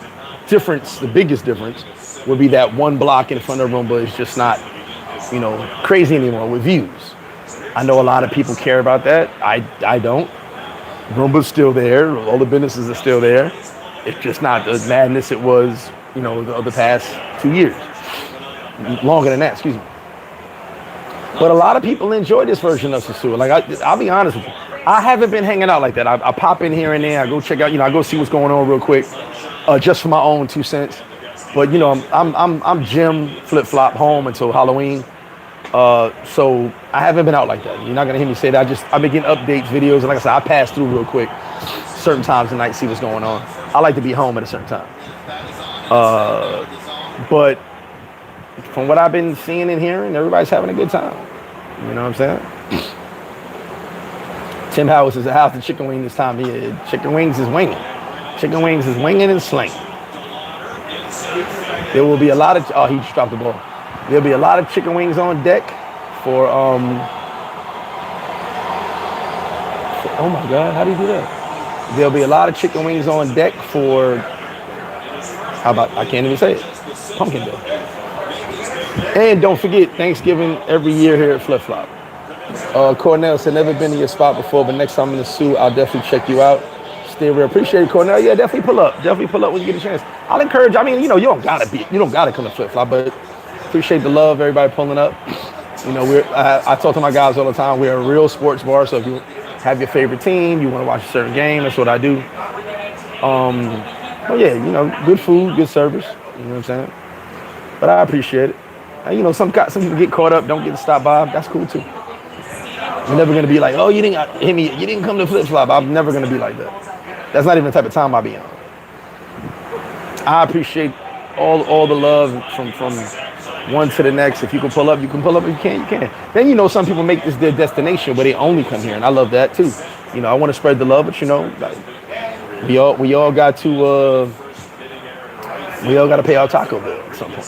difference, the biggest difference, would be that one block in front of Roomba is just not, you know, crazy anymore with views. I know a lot of people care about that. I don't. Roomba's still there. All the businesses are still there. It's just not the madness it was, you know, the past 2 years. Longer than that, excuse me. But a lot of people enjoy this version of Sosua. Like, I'll be honest with you. I haven't been hanging out like that. I pop in here and there. I go check out, you know, I go see what's going on real quick, just for my own 2 cents. But, you know, I'm Jim FlipFlop home until Halloween. So I haven't been out like that. You're not going to hear me say that. I've been getting updates, videos. And like I said, I pass through real quick certain times of night, see what's going on. I like to be home at a certain time. But from what I've been seeing and hearing, everybody's having a good time. You know what I'm saying? Tim Howard says, how's the chicken wing this time? Yeah, chicken wings is winging. Chicken wings is winging and slinging. There will be a lot of, oh, he just dropped the ball. There'll be a lot of chicken wings on deck for oh my God, how do you do that? There'll be a lot of chicken wings on deck for, how about, I can't even say it, Pumpkin Day. And don't forget, Thanksgiving every year here at FlipFlop. Cornell said, never been to your spot before, but next time I'm in the Sioux, I'll definitely check you out. Stay real. Appreciate it, Cornell. Yeah, definitely pull up. Definitely pull up when you get a chance. I'll encourage, I mean, you know, you don't gotta come to FlipFlop, but appreciate the love, everybody pulling up. You know, I talk to my guys all the time. We're a real sports bar, so if you have your favorite team, you want to watch a certain game, that's what I do. But yeah, you know, good food, good service. You know what I'm saying? But I appreciate it. And, you know, some people get caught up, don't get to stop by. That's cool too. I'm never gonna be like, oh, you didn't come to FlipFlop. I'm never gonna be like that. That's not even the type of time I'll be on. I appreciate all the love from one to the next. If you can pull up, you can pull up. If you can't, you can. Then, you know, some people make this their destination where they only come here, and I love that too. You know, I want to spread the love, but you know, like, we all got to pay our taco bill at some point.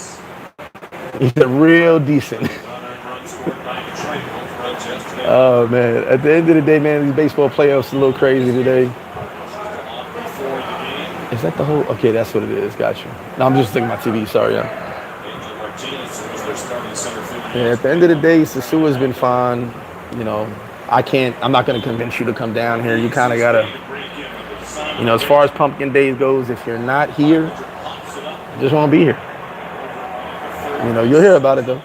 It's real decent. Oh man! At the end of the day, man, these baseball playoffs are a little crazy today. Is that the whole? Okay, that's what it is. Gotcha. No, I'm just thinking my TV. Sorry, yeah. Yeah. At the end of the day, Sosua's been fine. You know, I'm not going to convince you to come down here. You kind of gotta. You know, as far as Pumpkin Days goes, if you're not here, you just won't be here. You know, you'll hear about it though.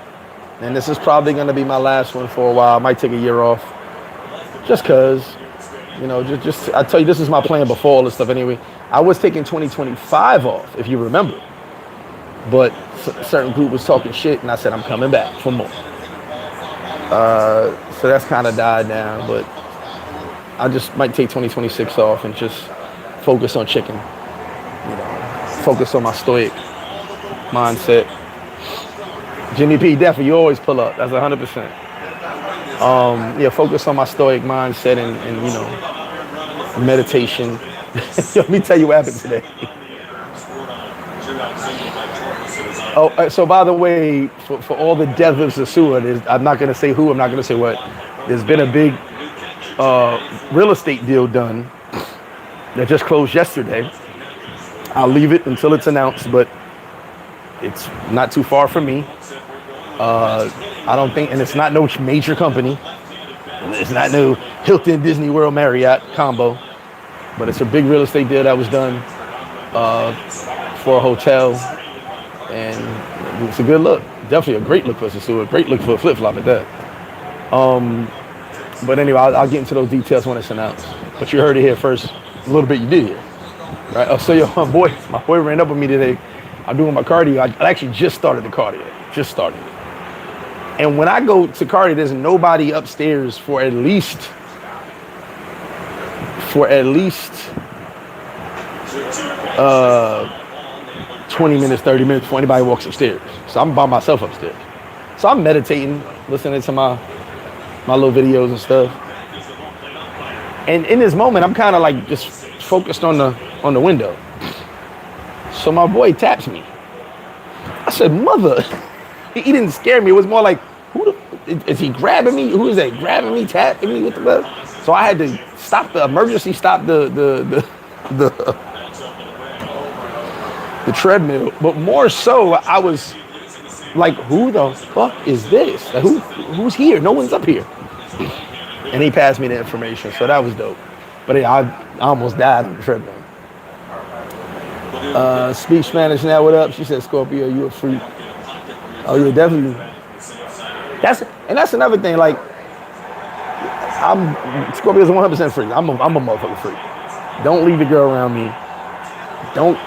And this is probably going to be my last one for a while. I might take a year off. Just because, you know, just I tell you, this is my plan before all this stuff anyway. I was taking 2025 off, if you remember. But a certain group was talking shit, and I said, I'm coming back for more. So that's kind of died down. But I just might take 2026 off and just focus on chicken. You know, focus on my stoic mindset. Jimmy P, definitely, you always pull up. That's 100%. Yeah, focus on my stoic mindset and you know, meditation. Let me tell you what happened today. Oh, so by the way, for all the death of Sosua, I'm not going to say who, I'm not going to say what. There's been a big real estate deal done that just closed yesterday. I'll leave it until it's announced, but It's not too far from me. I don't think, and it's not no major company. It's not no Hilton, Disney World, Marriott combo, but it's a big real estate deal that was done for a hotel, and it's a good look. Definitely a great look for Sosua, a great look for a flip-flop at that. But anyway, I'll get into those details when it's announced. But you heard it here first. A little bit you did hear. Right? Oh, so my boy ran up with me today. I'm doing my cardio. I actually just started the cardio. Just started. And when I go to cardio, there's nobody upstairs for at least 20 minutes, 30 minutes before anybody walks upstairs. So I'm by myself upstairs. So I'm meditating, listening to my little videos and stuff. And in this moment, I'm kind of like just focused on the window. So my boy taps me. I said, mother. He didn't scare me. It was more like, is he grabbing me? Who is that grabbing me, tapping me with the bus? So I had to stop the treadmill. But more so, I was like, who the fuck is this? Like, who's here? No one's up here. And he passed me the information, so that was dope. But yeah, I almost died on the treadmill. Speak Spanish now, what up? She said, Scorpio, you a freak. Oh yeah, definitely. That's another thing, like, Scorpio's 100% freak. I'm a motherfucking freak. Don't leave your girl around me. Don't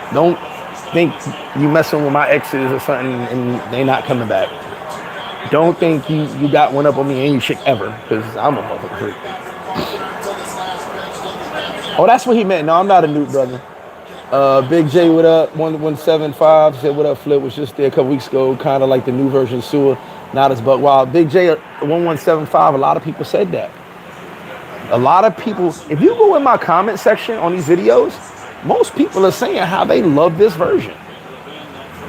think you messing with my exes or something and they not coming back. Don't think you got one up on me any chick ever, because I'm a motherfucking freak. Oh, that's what he meant. No, I'm not a nude brother. Big J, what up? 1175 said, what up, Flip? Was just there a couple weeks ago, kind of like the new version of Sua, not as buck wild. Big J, 1175, a lot of people said that. A lot of people, if you go in my comment section on these videos, most people are saying how they love this version.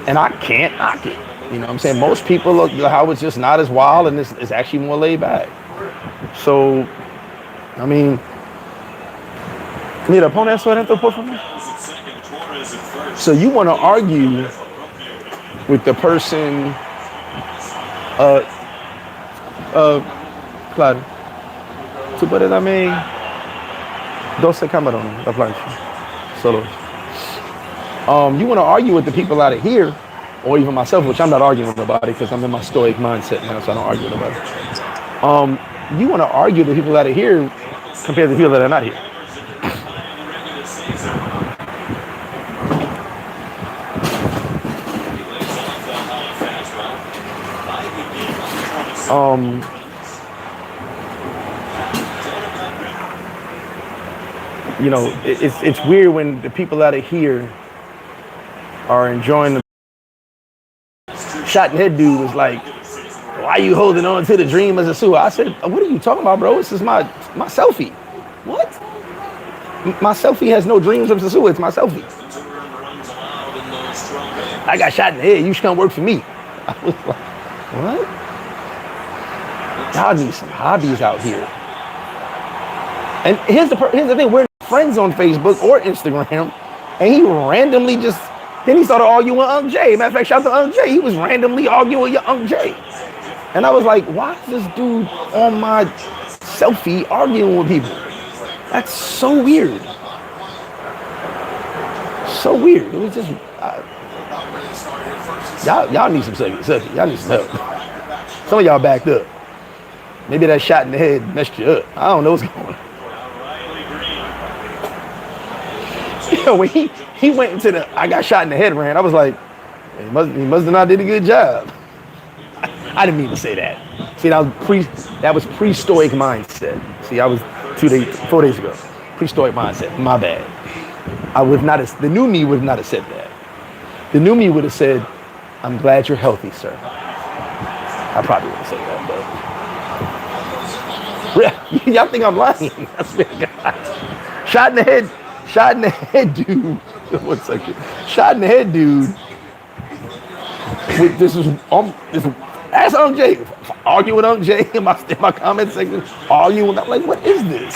And I can't knock it. You know what I'm saying? Most people look how it's just not as wild and it's actually more laid back. So, I mean, mira, pon eso adentro, por favor. So you want to argue with the person, claro, tú puedes darme 12 camarones, la plancha, solo. You want to argue with the people out of here, or even myself, which I'm not arguing with nobody because I'm in my stoic mindset now, so I don't argue with nobody. You want to argue with the people out of here compared to the people that are not here. You know, it's weird when the people out of here are enjoying the shot in the head. Dude was like, why are you holding on to the dream as a Sosua? I said, what are you talking about, bro? This is my selfie. What? My selfie has no dreams of Sosua. It's my selfie. I got shot in the head. You should come work for me. I was like, what? Y'all need some hobbies out here. And here's the thing. We're friends on Facebook or Instagram. And he randomly then he started arguing with Unc J. Matter of fact, shout out to Unc J. He was randomly arguing with your Unc J. And I was like, why is this dude on my selfie arguing with people? That's so weird. So weird. It was just, y'all need some selfie. Y'all need some help. Some of y'all backed up. Maybe that shot in the head messed you up. I don't know what's going on. Yeah, when he went into the I got shot in the head rant, I was like, he must have not did a good job. I didn't mean to say that. See, that was pre-stoic mindset. See, I was 4 days ago. Pre-stoic mindset. My bad. The new me would not have said that. The new me would have said, I'm glad you're healthy, sir. I probably would have said that, but y'all think I'm lying. I swear to God. Shot in the head, dude. 1 second. Shot in the head, dude. Ask Unc J. Argue with Unc J in my comment section. Argue with, I'm like, what is this?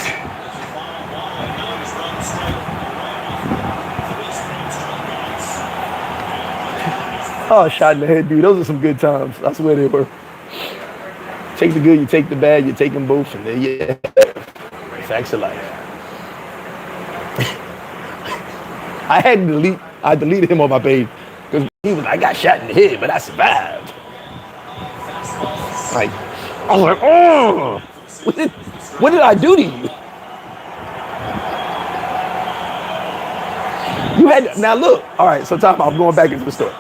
Oh, shot in the head, dude. Those are some good times. I swear they were. Take the good, you take the bad, you take them both, and there you have facts of life. I deleted him on my page because he was like, I got shot in the head, but I survived. Like, I was like, oh, what did I do to you? You had, now look, all right, so I'm going back into the story.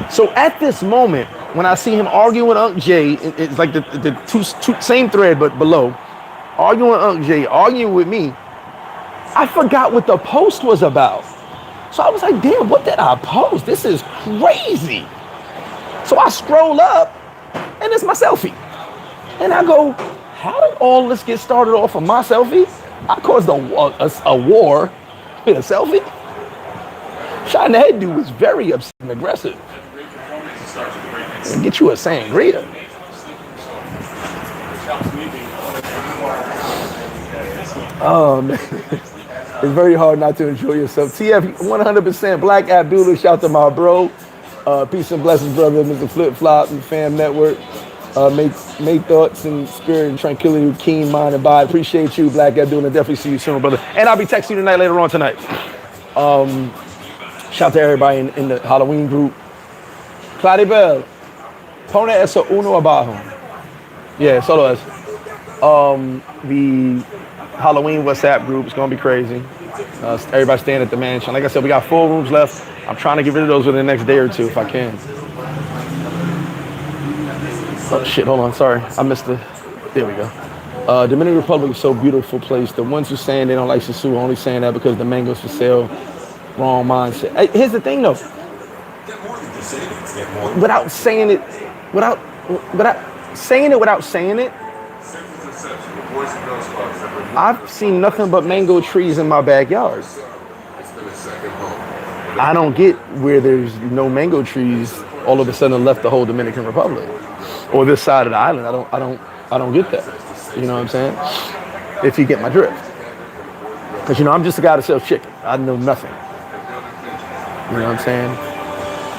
So at this moment, when I see him arguing with Unc Jay, it's like the two same thread, but below, arguing with Unc Jay, arguing with me, I forgot what the post was about. So I was like, damn, what did I post? This is crazy. So I scroll up, and it's my selfie. And I go, how did all this get started off of my selfie? I caused a war with a selfie. Shot in the head dude was very upset and aggressive. And get you a sangria. Oh man, it's very hard not to enjoy yourself. TF 100% Black Abdullah, shout to my bro. Peace and blessings, brother, MrFlipFlop and Fam Network. Make thoughts and spirit and tranquility with keen mind and body. Appreciate you, Black Abdullah. Definitely see you soon, brother. And I'll be texting you tonight, later on tonight. Shout to everybody in the Halloween group. Claribel, pone eso uno abajo. Yeah, solo es. The Halloween WhatsApp group is gonna be crazy. Everybody staying at the mansion. Like I said, we got 4 rooms left. I'm trying to get rid of those within the next day or 2 if I can. Oh shit, hold on, sorry. I missed the, there we go. Dominican Republic is so beautiful place. The ones who saying they don't like Sosua are only saying that because the mango's for sale. Wrong mindset. Hey, here's the thing though. Without saying it, without saying it, I've seen nothing but mango trees in my backyard. I don't get where there's no mango trees all of a sudden left the whole Dominican Republic or this side of the island. I don't get that. You know what I'm saying? If you get my drift. Because I'm just a guy that sells chicken. I know nothing. You know what I'm saying?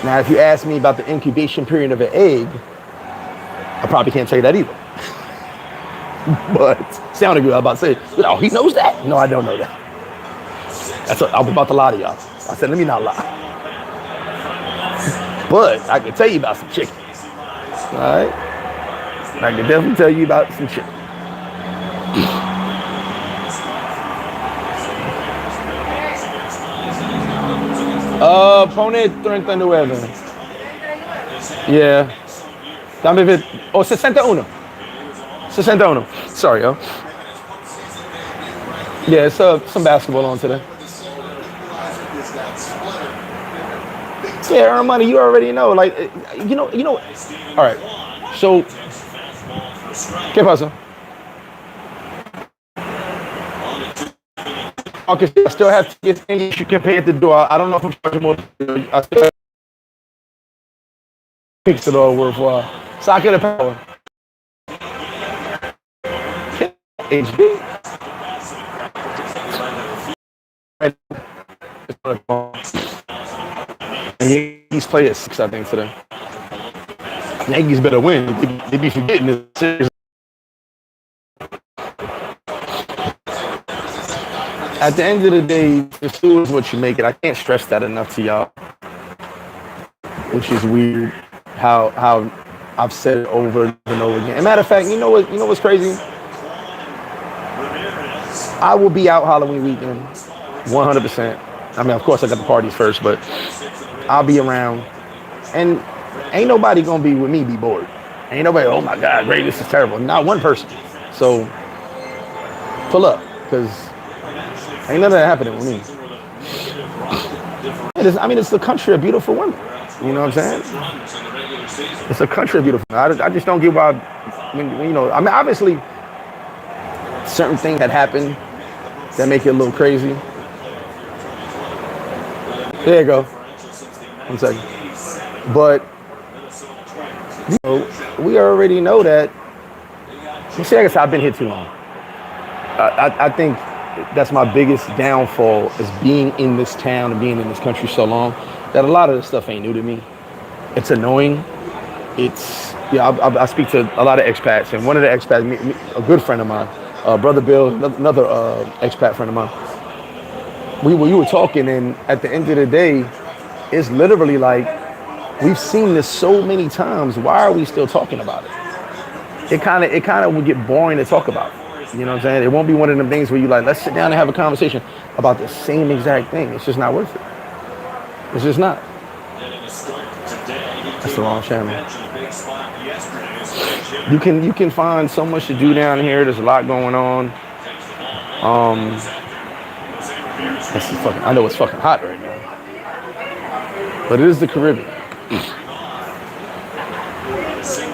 Now, if you ask me about the incubation period of an egg, I probably can't tell you that either. But sounded good. I was about to say, oh, he knows that? No, I don't know that. I was about to lie to y'all. I said, let me not lie. But I can tell you about some chicken. All right? I can definitely tell you about some chicken. Pone 39. Yeah. Dame ver. Oh, 61. 61. Sorry, yo. Yeah, it's some basketball on today. Yeah, earn money. You already know. Like, you know. All right. So, ¿qué pasa? Okay, I still have to get things you can pay at the door. I don't know if I'm charging more. I still have to fix it all worthwhile. Socket of power. HD. And Yankees play at 6, I think, today. Yankees better win. They be forgetting this series. At the end of the day, the food is what you make it. I can't stress that enough to y'all. Which is weird. How I've said it over and over again. As a matter of fact, you know what's crazy? I will be out Halloween weekend, 100%. I mean, of course, I got the parties first, but I'll be around. And ain't nobody gonna be with me be bored. Ain't nobody, oh my God, great, this is terrible. Not one person. So pull up, because ain't none of that happening with me. It's the country of beautiful women. You know what I'm saying? It's a country of beautiful women. I just don't get why, obviously, certain things that happen that make it a little crazy. There you go. 1 second. But, we already know that. You see, like I said, I've been here too long. I think that's my biggest downfall is being in this town and being in this country so long that a lot of this stuff ain't new to me. It's annoying. It's yeah. I speak to a lot of expats, and one of the expats, a good friend of mine, brother Bill, another expat friend of mine. You were talking, and at the end of the day, it's literally like we've seen this so many times. Why are we still talking about it? It kind of would get boring to talk about. You know what I'm saying? It won't be one of them things where you like, let's sit down and have a conversation about the same exact thing. It's just not worth it. It's just not. That's the wrong channel. You can find so much to do down here. There's a lot going on. I know it's fucking hot right now, but it is the Caribbean.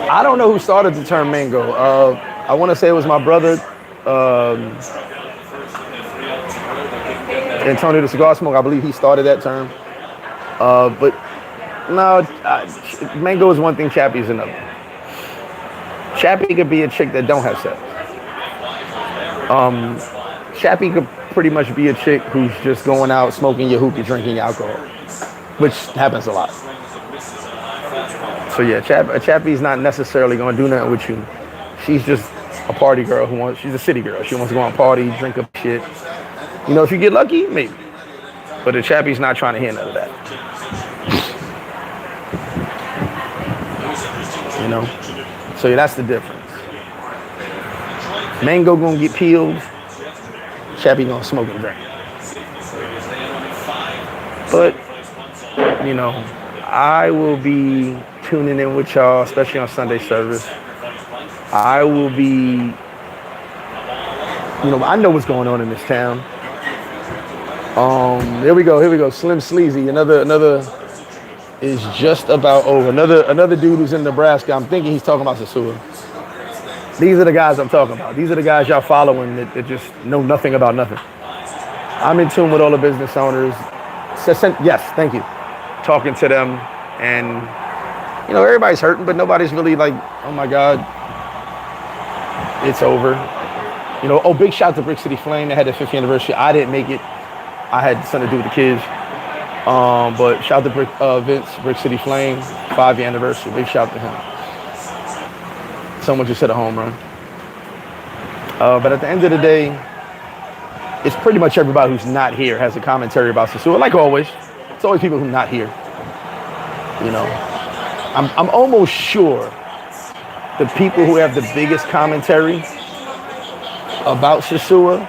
I don't know who started the term mango. I want to say it was my brother, Antonio the Cigar Smoke. I believe he started that term. But no, mango is one thing, chappy is another. Chappy could be a chick that don't have sex. Chappy could pretty much be a chick who's just going out, smoking your hookah, drinking your alcohol, which happens a lot. So yeah, a chappy's not necessarily going to do nothing with you. She's just a party girl she's a city girl. She wants to go on party, drink up shit. You know, if you get lucky, maybe. But a chappy's not trying to hear none of that. You know? So yeah, that's the difference. Mango gonna get peeled. Chappy gonna smoke and drink. But, you know, I will be tuning in with y'all, especially on Sunday service. I will be, you know, I know what's going on in this town. Here we go. Slim Sleazy, another is just about over. Another dude who's in Nebraska. I'm thinking he's talking about Sosua. These are the guys I'm talking about. These are the guys y'all following that just know nothing about nothing. I'm in tune with all the business owners. Yes, thank you. Talking to them, and you know, everybody's hurting, but nobody's really like, oh my God, it's over. You know, big shout to Brick City Flame. They had their 50th anniversary. I didn't make it. I had something to do with the kids. But shout to Vince, Brick City Flame, 5-year anniversary. Big shout to him. Someone just hit a home run. But at the end of the day, it's pretty much everybody who's not here has a commentary about Sosua. Like always, it's always people who are not here. You know, I'm almost sure the people who have the biggest commentary about Sosua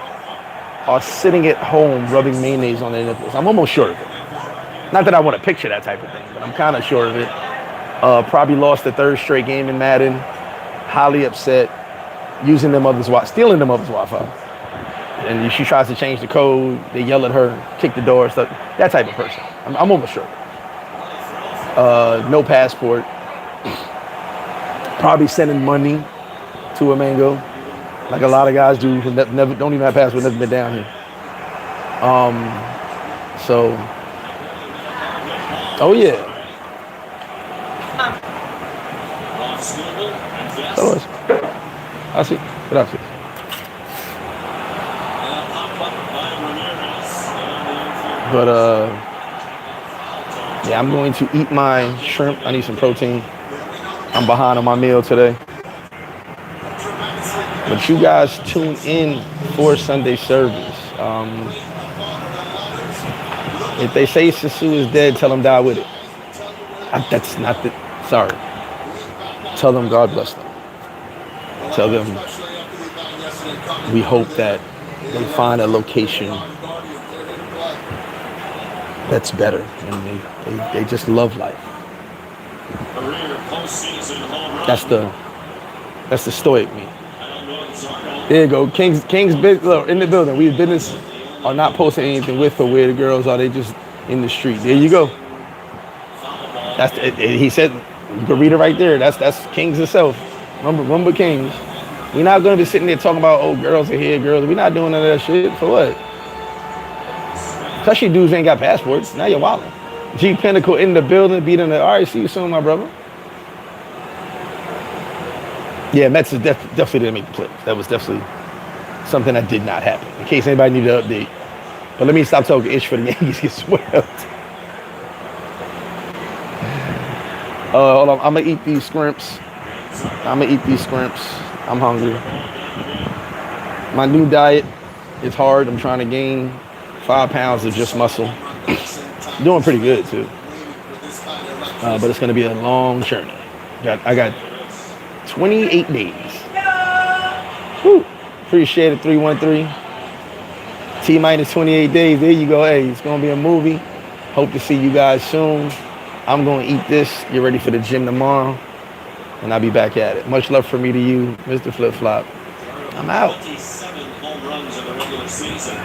are sitting at home rubbing mayonnaise on their nipples. I'm almost sure of it. Not that I want to picture that type of thing, but I'm kind of sure of it. Probably lost the 3rd straight game in Madden. Highly upset, stealing them mother's Wi-Fi. And she tries to change the code. They yell at her, kick the door, stuff. That type of person. I'm almost sure. No passport. Probably sending money to a mango, like a lot of guys do who never don't even have passport, never been down here. So, oh yeah. Hello. I see. Gracias. But yeah, I'm going to eat my shrimp. I need some protein. I'm behind on my meal today. But you guys tune in for Sunday service. If they say Sosua is dead, tell them die with it. That's not the. Sorry. Tell them God bless them. Tell them we hope that they find a location that's better, and they just love life. That's the stoic me. There you go. King's look, in the building. We business are not posting anything with or where the girls are. They just in the street. There you go. That's he said. You can read it right there. That's Kings itself. Remember Kings. We're not going to be sitting there talking about, oh, girls are here, girls. We're not doing none of that shit. For what? Especially dudes ain't got passports. Now you're wilding. G Pinnacle in the building, beating the. All right, see you soon, my brother. Yeah, Mets definitely didn't make the playoffs. That was definitely something that did not happen. In case anybody needed to update. But let me stop talking ish for the Yankees get swept. Hold on. I'm gonna eat these scrimps. I'm hungry. My new diet is hard. I'm trying to gain 5 pounds of just muscle. Doing pretty good too. But it's gonna be a long journey. I got 28 days. Whew. Appreciate it, 313. T minus 28 days. There you go. Hey, it's gonna be a movie. Hope to see you guys soon. I'm gonna eat this. Get ready for the gym tomorrow. And I'll be back at it. Much love from me to you, Mr. Flip Flop. I'm out. 27 home runs in the regular season.